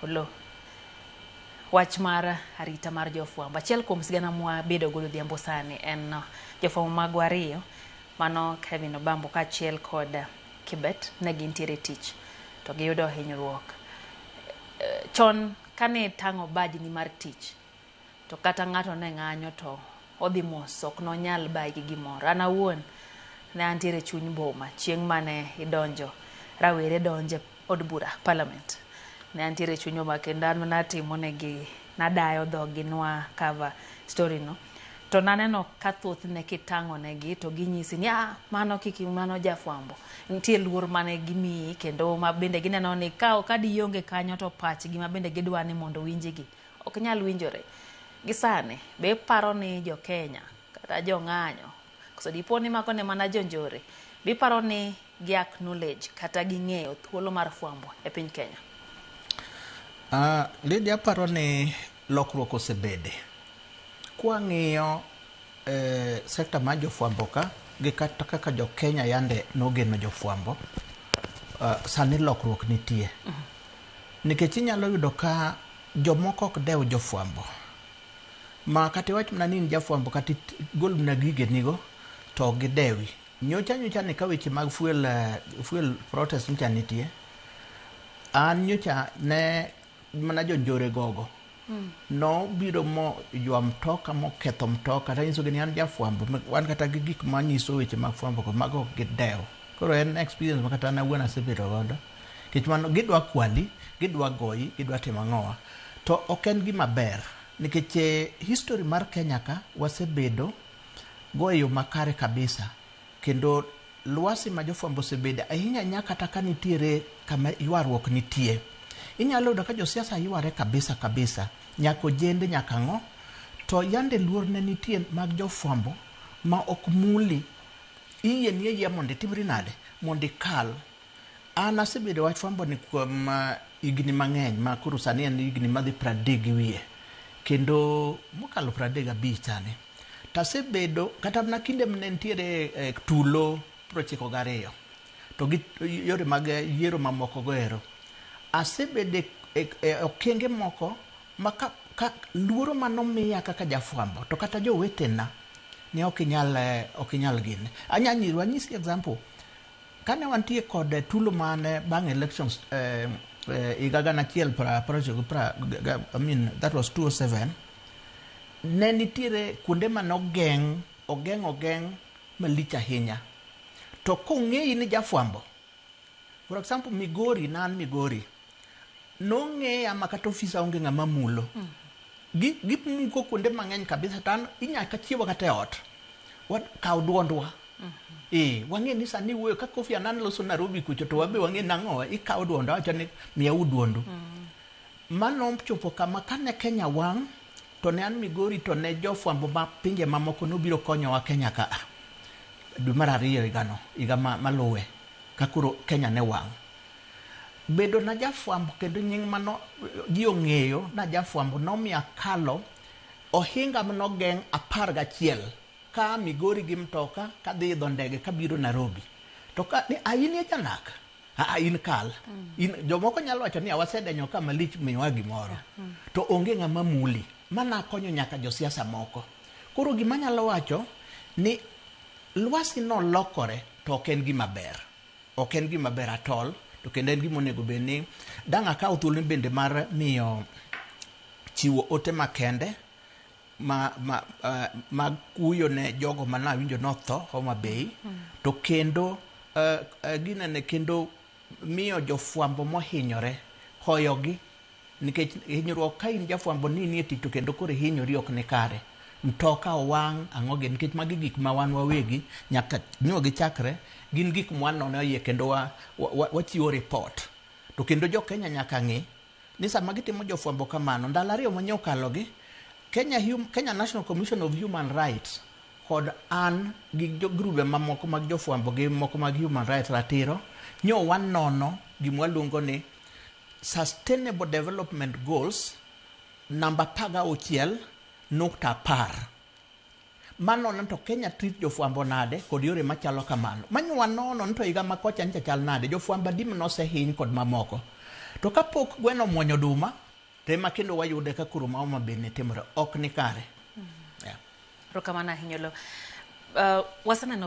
Polo. Wach mar arita mar jofwambo. Achiel kuom sigana mwa bedo godo dhiambo sani en jofwambo magwa ariyo, mano Kevin Obambo kaachiel kod Kibet ne gintiere tich to giyudo hinyruok. Chon kane tang'o bajni mar tich to kata ng'ato ne ng'anyo to odhi mos, ok nonyal bayi gi gimoro. An awuon ne antiere chuny boma chieng' mane idonjo rawere donje od bura parliament. Ne antiere chuny boma kendo an natimo negi, nadayo dhogi nwa cover story no. To naneno ka thoth ne kitang'o negi to ginyisi ni mano kiki, mano jafwambo. Nitie luor mane gimiyi kendo ma bende gineno ni ka dionge kanyo to pachgi ma bende gidwa ni mondo winjigi ok nyal winjore. Gisane be paro ni jo Kenya kata jo ng'anyo koso dipo ni mako ne mana jonjore be paro ni gi acknowledge kata ging'eyo thuolo mar fwambo e piny Kenya. Lydia paro ni lokruok osebede. Kwa ng'iyo sekta mar jofwambo ka gi kata kaka jo Kenya yande nogeno jofwambo, sani lokruok nitie. Nikech inyalo yudo ka jomoko ok dew jofwambo. Ma kati wach mna ni jafwambo kati gol mna gige nigo to gidewi. Nyocha ni ka weche mag fuel protest nyocha nitie. An nyocha ne mana jonjore gogo. No biro mo ywa mtoka mo ketho mtoka ta inso gini an jafwambo wan kata gi gik manyiso weche mag fwambo ko mago gidewo. Koro en experience ma kata na wuon asebedo godo. Kech mano gidwa kwali, gidwa goyi, gidwa timo ang'owa. To ok en gima ber. Nikech history mar Kenya ka wasebedo goyo makare kabisa. Kendo luasi ma jofwambo osebede ahinya nyaka kata ka nitiere kama ywaruok nitie. Inyalo yudo ka josiasa yware kabisa. Nyako jende nyaka ng'o. To yande luor ne nitie mag jofwambo ma ok muli. Iye ni yie mondo timri nade mondo kal. An asebedo wach fwambo ni kuom igni mang'eny ma koro sani en igni madhi 30 gi wiye. Kendo mokalo 35 sani. Tasebedo kata na kinde mne nitiere tulo 92 to gi yore mag yiero mamoko goero. Asebede okenge moko maka luoro manomiya kaka jafwambo to kata jowetena ne ok inyal gine. Anyanyiru anyisi example. Kane wantie kod tulo mane bang elections iga gana achiel I mean that was 2007. Ne nitiere kuonde man ogeng' malich ahinya. To kong'eyi ni jafwambo. For example Migori nong'eya ma kata ofisa onge ng'ama mulo. Gimuko kuonde mang'eny kabisa tan inyaka chiewa kata ot. Kaw duondwa. Wang'e ni sani wuoyo ka Kofi Annan loso Nairobi kucho to wabe wang'e nang'owa ikaw duondo wacho ni miyaw duondu. Mano chopo kama kane Kenya wang' to ne an Migori to ne jofwambo ma pinje mamoko nobiro konyowa Kenya ka. Dwe mar 2 higa maluwe ka koro Kenya ne wang'. Bedo na jafwambo kendo nying mano ji ong'eyo na jafwambo nomiya kalo ohinga mnogeng' 11 ka Migori gi mtoka ka dhi idho ndege ka biro Nairobi. To ka ni aini janak. In kal. Jomoko nyalo wacho ni awasedenyo kama lich miwa gimoro. To onge ng'ama muli. Mana konyo nyaka josiasa moko. Koro gima nyalo wacho ni luasi no lokore to ok en gima ber. Ok en gima ber atol. To kendo en gima onego bed ni dang' akaw thuolo bende mar miyo chiwo ote makende mag kuyo ne jogo manawinjo notho Homa Bay. To kendo ginene kendo miyo jofwambo mohinyore hoyogi. Nikech hinyruok ka in jafwambo ni nie tich to kendo koro hinyori ok ni kare. Mtoka owang' ang'oge nikech magi gik ma wan wawegi nyaka nyo gichakre gin gik mwanono yie kendo wachiwo report. To kendo jo Kenya nyaka ng'i ni sama gitimo jofwambo kamano ndalo 2 manyokalogi Kenya National Commission of Human Rights kod an gi grube mamoko mag jofwambo gi moko mag human rights ratiro nyo wanono gimwaluongo ni Sustainable Development Goals namba 16.10. Mano to Kenya treat jofwambo nade kod yore machalo kamano. Manywa nono to higa makocha ncha chal nade jofwambo dim nosehiny kod mamoko. To kapok gweno muonyo oduma, tema kendo wayude ka kuro ma Homa Bay ne timore ok ni kare. Rokamana hinyolo. Wasaneno